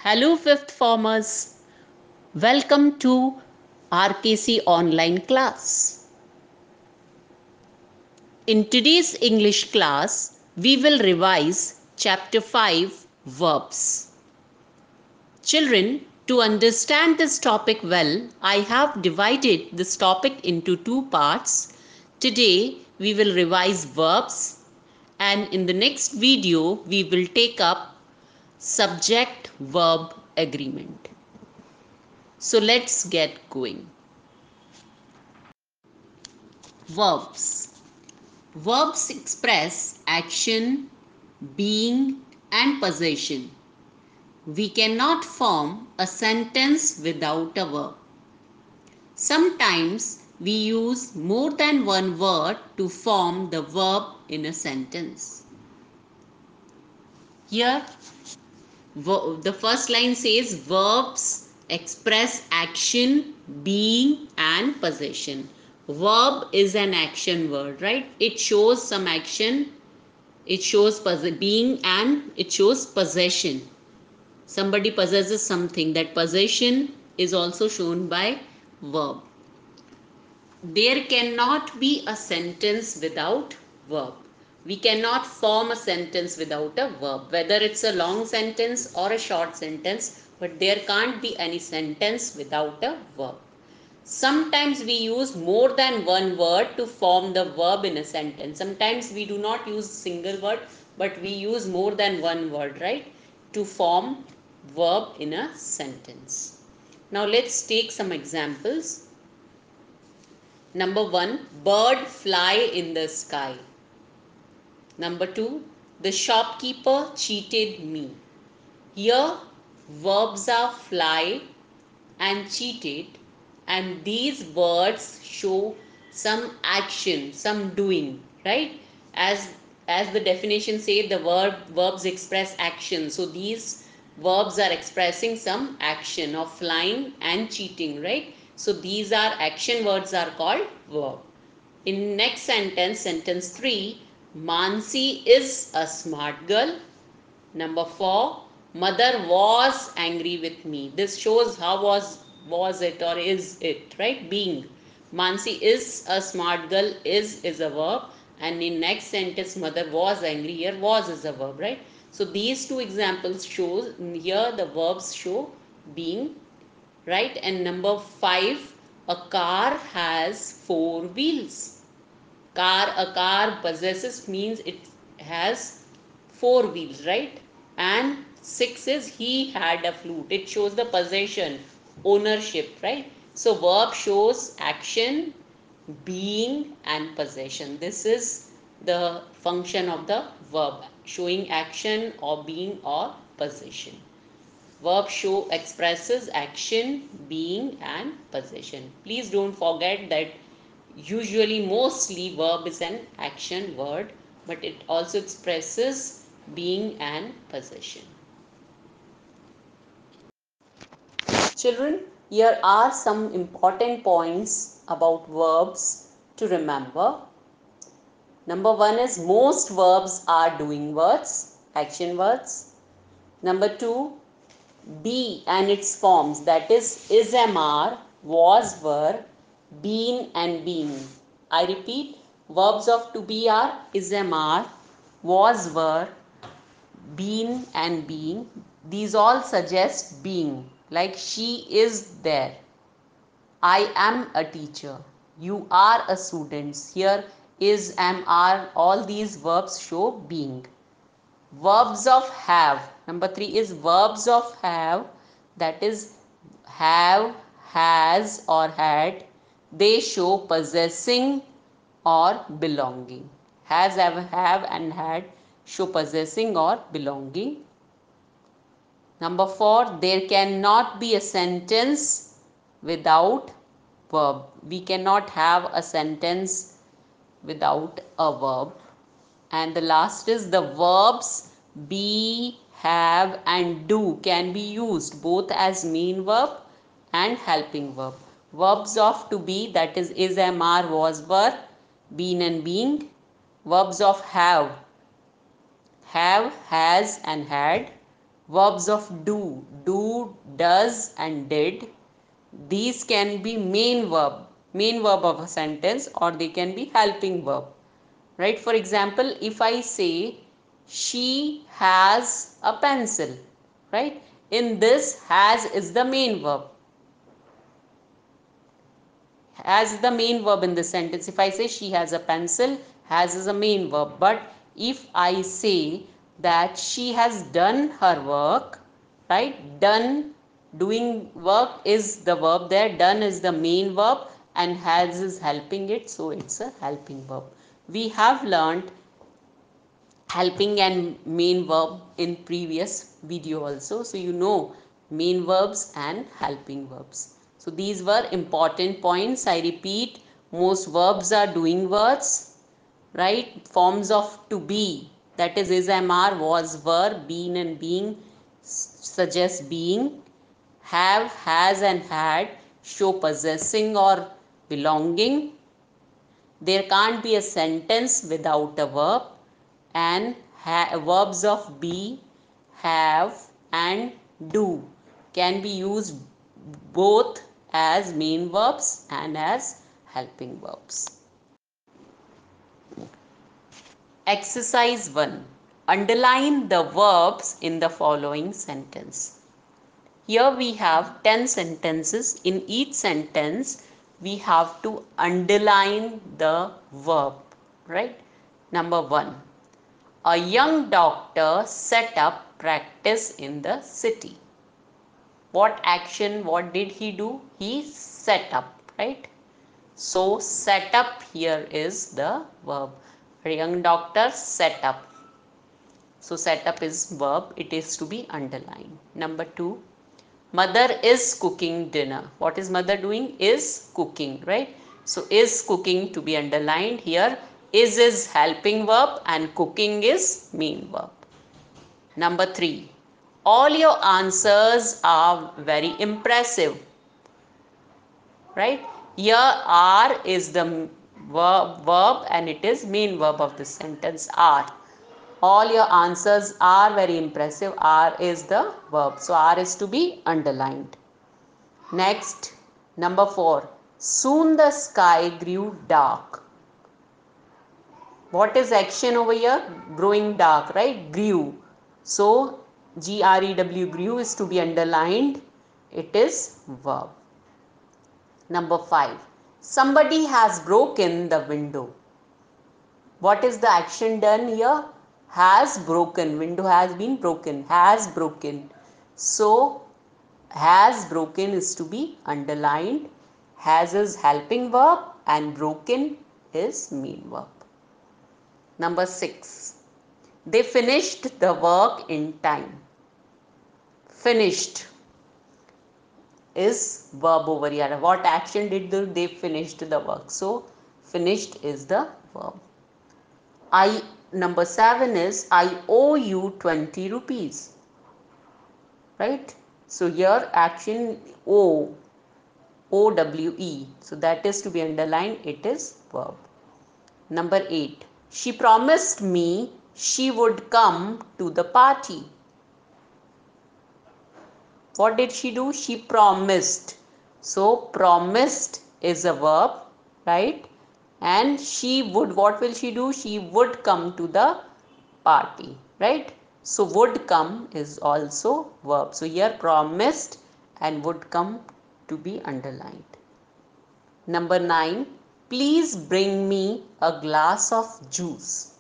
Hello, fifth formers. Welcome to RKC online class. In today's English class, we will revise chapter 5 verbs. Children, to understand this topic well, I have divided this topic into two parts. Today, we will revise verbs, and in the next video, we will take up subject verb agreement. So let's get going. Verbs. Verbs express action, being, and possession. We cannot form a sentence without a verb. Sometimes we use more than one word to form the verb in a sentence. Here, the first line says verbs express action, being, and possession. Verb is an action word, right? It shows some action, it shows being, and it shows possession. Somebody possesses something. That possession is also shown by verb. There cannot be a sentence without verb. We cannot form a sentence without a verb, whether it's a long sentence or a short sentence, but there can't be any sentence without a verb. Sometimes we use more than one word to form the verb in a sentence. Sometimes we do not use single word, but we use more than one word, right, to form verb in a sentence. Now let's take some examples. Number 1, bird fly in the sky. Number 2, the shopkeeper cheated me. Here verbs are fly and cheated, and these words show some action, some doing, right? As the definition say, the verbs express action. So these verbs are expressing some action of flying and cheating, right? So these are action words are called verb. In next sentence, sentence 3, Mansi is a smart girl. Number 4, mother was angry with me. This shows how was it or is it, right? Being. Mansi is a smart girl, is a verb, and in next sentence mother was angry, here was is a verb, right? So these two examples shows here the verbs show being, right? And number 5, a car has 4 wheels. A car possesses means it has 4 wheels, right? And 6 is he had a flute. It shows the possession, ownership, right? So verb shows action, being, and possession. This is the function of the verb, showing action or being or possession. Verb show expresses action, being, and possession. Please don't forget that usually mostly verb is an action word, but it also expresses being and possession. Children, here are some important points about verbs to remember. Number 1 is most verbs are doing words, action words. Number 2, be and its forms, that is MR, was, were, been, and being. I repeat, verbs of to be are is MR, was, were, been, and being. These all suggest being, like she is there. I am a teacher. You are a student. Here is, am, are, all these verbs show being. Verbs of have. Number 3 is verbs of have, that is have, has, or had. They show possessing or belonging. Has, have, and had show possessing or belonging. Number 4, there cannot be a sentence without verb. We cannot have a sentence without a verb. And the last is the verbs be, have, and do can be used both as main verb and helping verb. Verbs of to be, that is, am, are, was, were, been, and being. Verbs of have, has, and had. Verbs of do, does and did. These can be main verb of a sentence, or they can be helping verb. Right? For example, if I say she has a pencil, right? In this, has is the main verb. Has is the main verb in this sentence. If I say she has a pencil, has is a main verb. But if I say that she has done her work, right? Done, doing work is the verb there. Done is the main verb and has is helping it. So it's a helping verb. We have learned helping and main verb in previous video also. So you know main verbs and helping verbs. So these were important points. I repeat, most verbs are doing words, right? Forms of to be, that is am, are, was, were, been and being suggest being. Have, has and had show possessing or belonging. There can't be a sentence without a verb, and verbs of be, have and do can be used both as main verbs and as helping verbs. Exercise 1. Underline the verbs in the following sentence. Here we have 10 sentences. In each sentence, we have to underline the verb, right? Number 1. A young doctor set up practice in the city. What action, what did he do? He set up, right? So, set up here is the verb. A young doctor set up. So, set up is verb. It is to be underlined. Number 2. Mother is cooking dinner. What is mother doing? Is cooking, right? So, is cooking to be underlined here. Is helping verb and cooking is main verb. Number 3. All your answers are very impressive. Right? Here are is the verb and it is main verb of the sentence are. All your answers are very impressive. Are is the verb. So are is to be underlined. Next, number 4. Soon the sky grew dark. What is action over here? Growing dark, right? Grew. So grew, grew is to be underlined. It is verb. Number 5. Somebody has broken the window. What is the action done here? Has broken. Window has been broken. Has broken. So has broken is to be underlined. Has is helping verb and broken is main verb. Number 6. They finished the work in time. Finished is verb over here. What action did they finished the work? So finished is the verb. Number 7 is I owe you 20 rupees. Right? So here action owe, OWE. So that is to be underlined. It is verb. Number 8. She promised me she would come to the party. What did she do? She promised. So promised is a verb, right? And she would, what will she do? She would come to the party, right? So would come is also verb. So here promised and would come to be underlined. Number 9. Please bring me a glass of juice.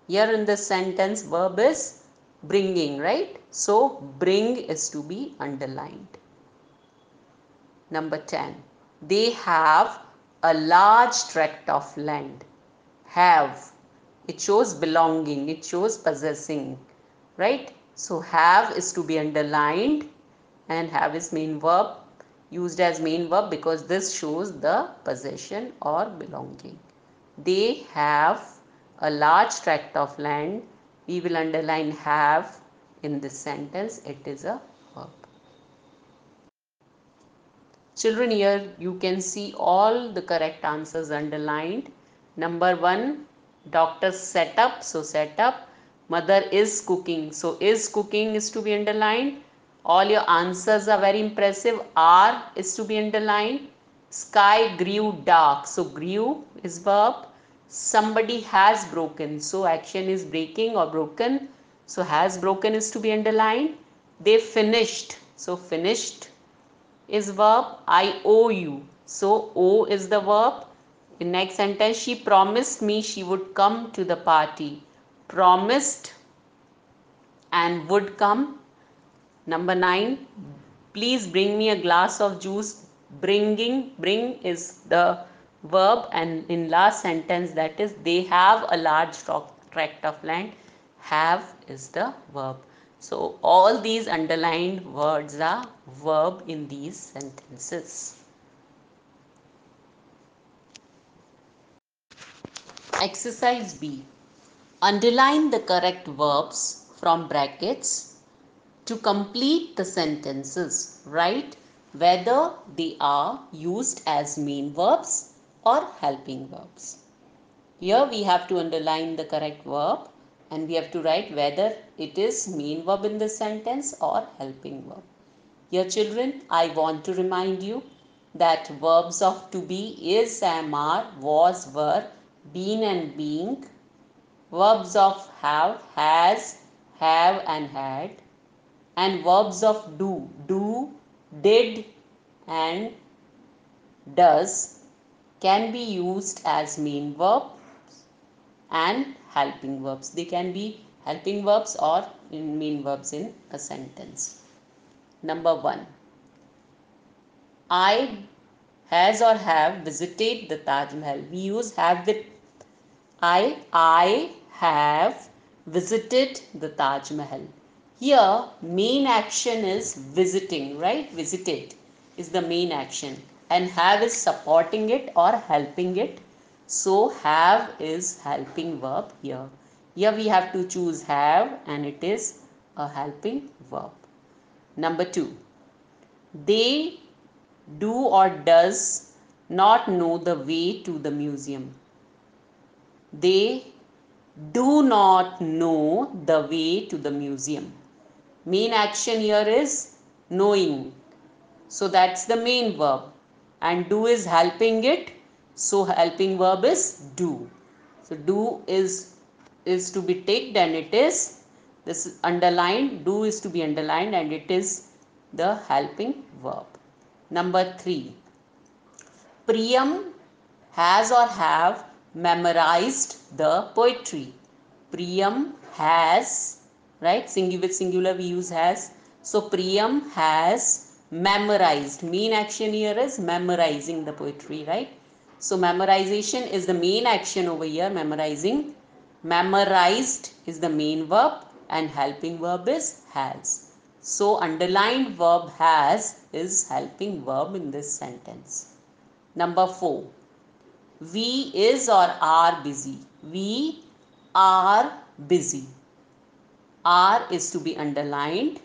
Here in this sentence, verb is bringing, right? So bring is to be underlined. Number 10. They have a large tract of land. Have. It shows belonging. It shows possessing. Right? So have is to be underlined and have is main verb, used as main verb because this shows the possession or belonging. They have a large tract of land. We will underline have in this sentence. It is a verb. Children, here you can see all the correct answers underlined. Number 1, doctor set up. So set up. Mother is cooking. So is cooking is to be underlined. All your answers are very impressive. Are is to be underlined. Sky grew dark. So grew is verb. Somebody has broken. So action is breaking or broken. So has broken is to be underlined. They finished. So finished is verb. I owe you. So owe is the verb. In next sentence, she promised me she would come to the party. Promised and would come. Number 9, please bring me a glass of juice. Bring is the verb, and in last sentence, that is they have a large tract of land. Have is the verb. So all these underlined words are verb in these sentences. Exercise B. Underline the correct verbs from brackets. To complete the sentences, write whether they are used as main verbs or helping verbs. Here we have to underline the correct verb and we have to write whether it is main verb in the sentence or helping verb. Here children, I want to remind you that verbs of to be, is, am, are, was, were, been and being. Verbs of have, has, have and had, and verbs of do, did and does can be used as main verb and helping verbs. They can be helping verbs or main verbs in a sentence. Number 1. I has or have visited the Taj Mahal. We use have with I have visited the Taj Mahal. Here, main action is visiting, right? Visited is the main action, and have is supporting it or helping it. So, have is helping verb here. Here we have to choose have, and it is a helping verb. Number 2, they do or does not know the way to the museum. They do not know the way to the museum. Main action here is knowing. So that's the main verb. And do is helping it. So helping verb is do. So do is to be ticked and it is this underlined. Do is to be underlined and it is the helping verb. Number 3. Priyam has or have memorized the poetry. Priyam has, right? With singular we use has. So Priyam has memorized. Main action here is memorizing the poetry, right? So memorization is the main action over here, memorizing. Memorized is the main verb and helping verb is has. So underlined verb has is helping verb in this sentence. Number 4. We is or are busy. We are busy. Are is to be underlined.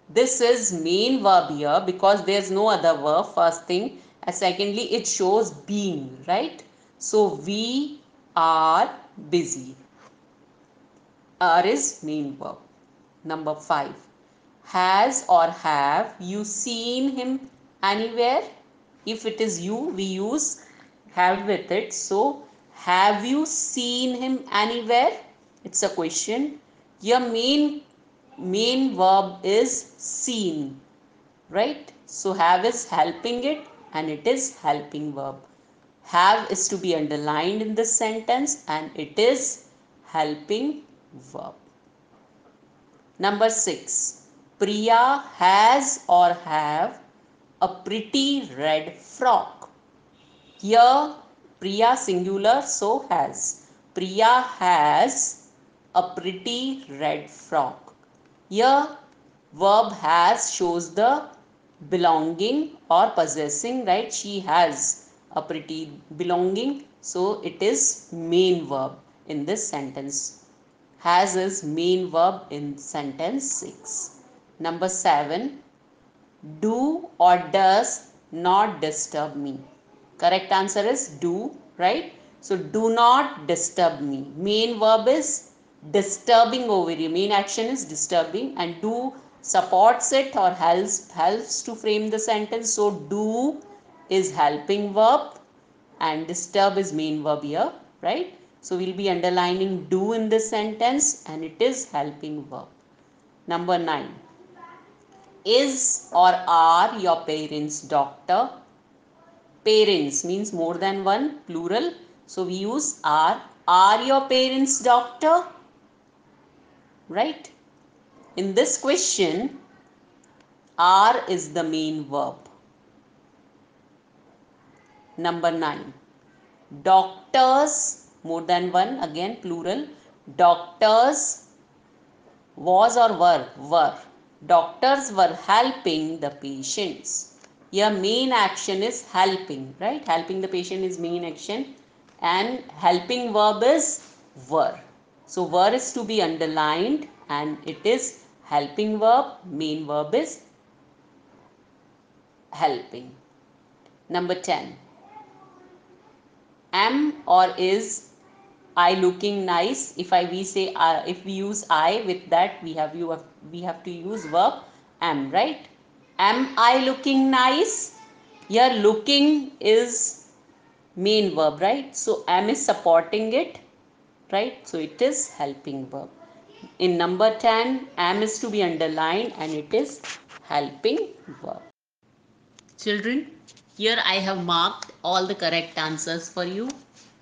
This is main verb here because there is no other verb, first thing. And secondly, it shows being, right? So we are busy. Are is main verb. Number 5. Has or have you seen him anywhere? If it is you, we use have with it. So, have you seen him anywhere? It's a question. Your main verb is seen, right? So, have is helping it and it is helping verb. Have is to be underlined in this sentence and it is helping verb. Number 6. Priya has or have a pretty red frock. Here Priya singular, so has. Priya has a pretty red frock. Here verb has shows the belonging or possessing, right? She has a pretty belonging, so it is main verb in this sentence. Has is main verb in sentence 6. Number 7. Do or does not disturb me. Correct answer is do, right? So do not disturb me. Main verb is disturbing over here. Main action is disturbing, and do supports it or helps to frame the sentence. So do is helping verb and disturb is main verb here, right? So we'll be underlining do in this sentence, and it is helping verb. Number 9. Is or are your parents doctor? Parents means more than one, plural. So we use are. Are your parents doctor? Right? In this question, are is the main verb. Number 9. Doctors, more than one, again plural. Doctors was or were? Were. Doctors were helping the patients. Your main action is helping, right? Helping the patient is main action, and helping verb is were. So were is to be underlined, and it is helping verb. Main verb is helping. Number 10. Am or is I looking nice? If we use I, with that we have to use verb am, right? Am I looking nice? Here looking is main verb, right? So am is supporting it, right? So it is helping verb. In number 10, am is to be underlined, and it is helping verb. Children, here I have marked all the correct answers for you.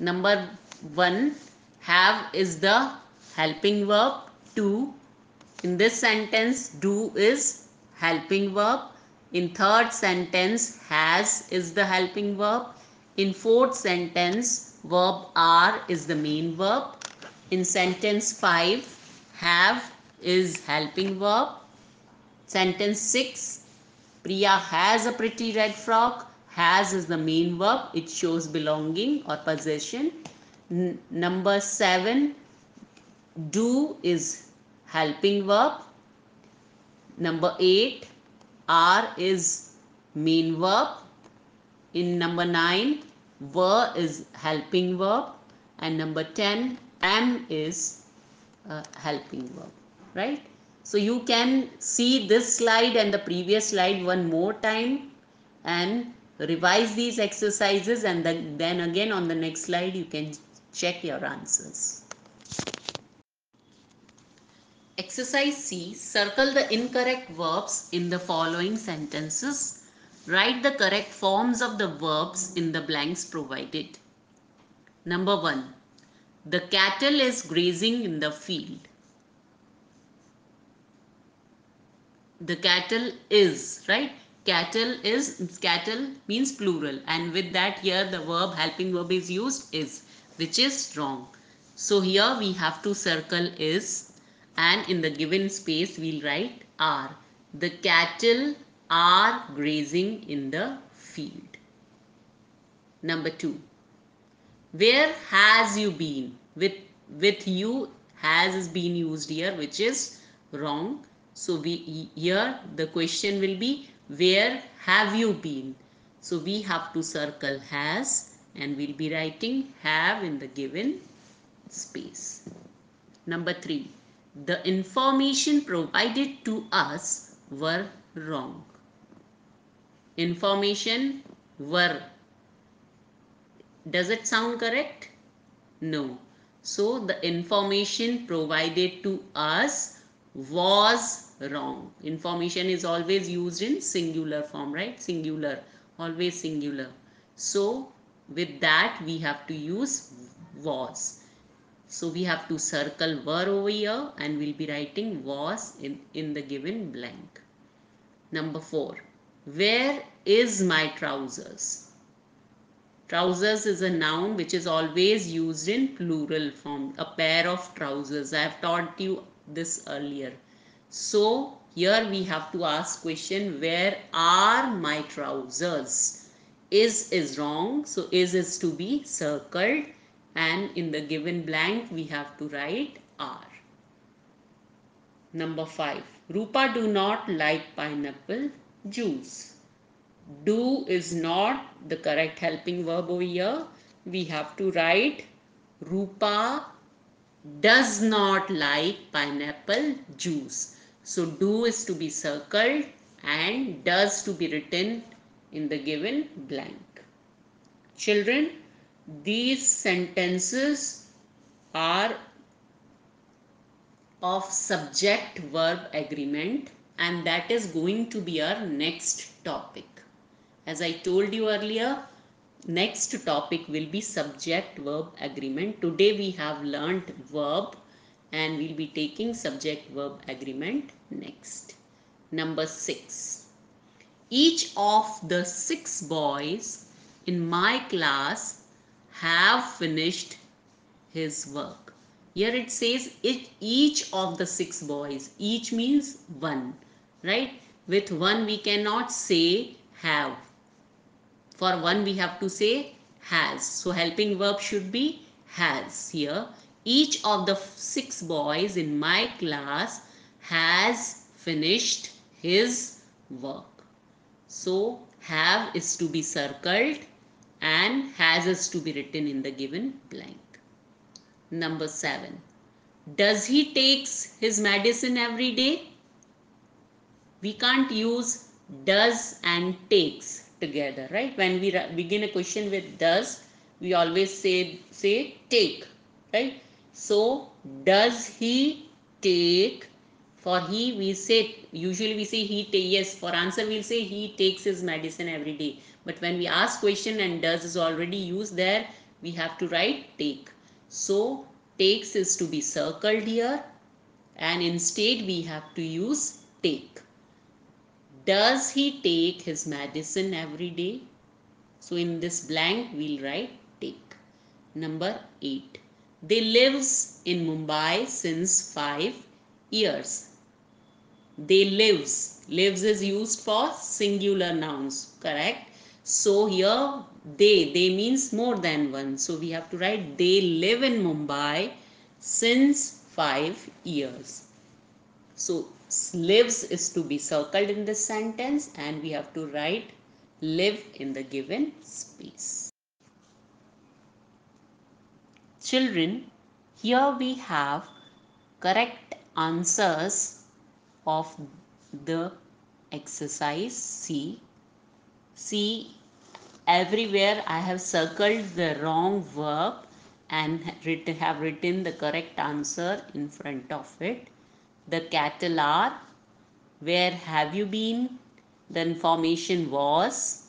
Number 1, have is the helping verb. 2, in this sentence, do is helping verb. In third sentence, has is the helping verb. In fourth sentence, verb are is the main verb. In sentence 5, have is helping verb. Sentence 6, Priya has a pretty red frock. Has is the main verb. It shows belonging or possession. Number 7, do is helping verb. Number 8, are is main verb. In number 9, were is helping verb. And number 10, am is helping verb, right? So you can see this slide and the previous slide one more time and revise these exercises, and then again on the next slide you can check your answers. Exercise C. Circle the incorrect verbs in the following sentences. Write the correct forms of the verbs in the blanks provided. Number 1. The cattle is grazing in the field. The cattle is, right? Cattle means plural, and with that here the verb helping verb is used is, which is wrong. So here we have to circle is, and in the given space we'll write are. The cattle are grazing in the field. Number 2. Where has you been? With you, has is being used here, which is wrong. So here the question will be, where have you been? So we have to circle has, and we'll be writing have in the given space. Number 3. The information provided to us were wrong. Information were. Does it sound correct? No. So the information provided to us was wrong. Information is always used in singular form, right? Singular, always singular. So with that we have to use was. So we have to circle were over here, and we'll be writing was in the given blank. Number 4. Where is my trousers? Trousers is a noun which is always used in plural form. A pair of trousers. I have taught you this earlier. So here we have to ask question, where are my trousers? Is wrong. So is to be circled, and in the given blank we have to write are. Number 5. Rupa do not like pineapple juice. Do is not the correct helping verb over here. We have to write Rupa does not like pineapple juice. So do is to be circled and does to be written in the given blank. Children, these sentences are of subject verb agreement, and that is going to be our next topic. As I told you earlier, next topic will be subject verb agreement. Today we have learnt verb and we'll be taking subject verb agreement next. Number 6. Each of the 6 boys in my class have finished his work. Here it says each of the 6 boys. Each means one, right? With one we cannot say have. For one we have to say has. So helping verb should be has here. Each of the 6 boys in my class has finished his work. So have is to be circled and has is to be written in the given blank. Number 7. Does he takes his medicine every day? We can't use does and takes together, right? When we begin a question with does, we always say take, right? So does he take? For he we say, usually we say he take. Yes, for answer we'll say he takes his medicine every day. But when we ask question and does is already used there, we have to write take. So takes is to be circled here, and instead we have to use take. Does he take his medicine every day? So in this blank we'll write take. Number 8. They lives in Mumbai since 5 years. They lives is used for singular nouns, correct? So here they means more than one, so we have to write they live in Mumbai since 5 years. So lives is to be circled in this sentence and we have to write live in the given space. Children, here we have correct answers of the exercise C. See, everywhere I have circled the wrong verb and have written the correct answer in front of it. The cattle are. Where have you been? The information was.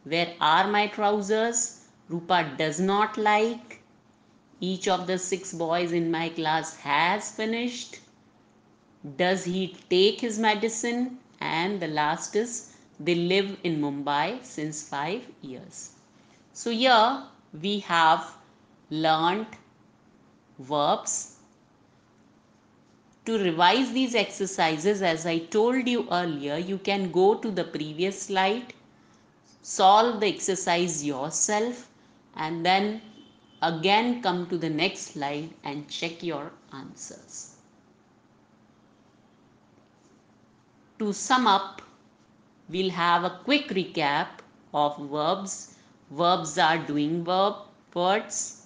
Where are my trousers? Rupa does not like. Each of the 6 boys in my class has finished. Does he take his medicine? And the last is they live in Mumbai since 5 years. So here we have learnt verbs. To revise these exercises, as I told you earlier, you can go to the previous slide, solve the exercise yourself, and then again come to the next slide and check your answers. To sum up, we'll have a quick recap of verbs. Verbs are doing words.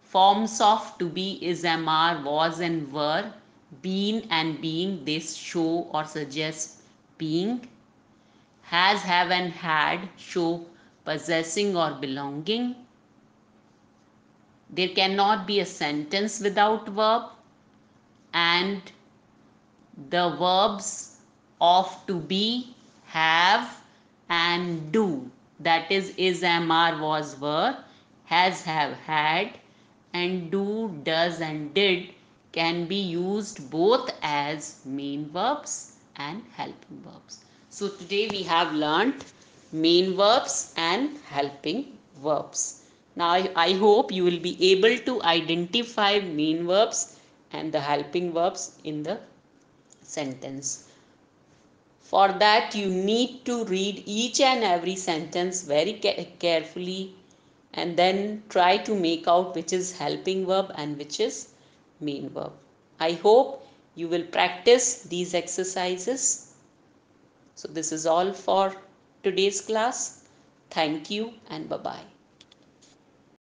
Forms of to be, is, am, are, was and were. Been and being, they show or suggest being. Has, have and had show possessing or belonging. There cannot be a sentence without verb, and the verbs of to be, have and do, that is, am, are, was, were, has, have, had, and do, does and did can be used both as main verbs and helping verbs. So today we have learnt main verbs and helping verbs. Now I hope you will be able to identify main verbs and the helping verbs in the sentence. For that you need to read each and every sentence very carefully and then try to make out which is helping verb and which is main verb. I hope you will practice these exercises. So this is all for today's class. Thank you and bye-bye.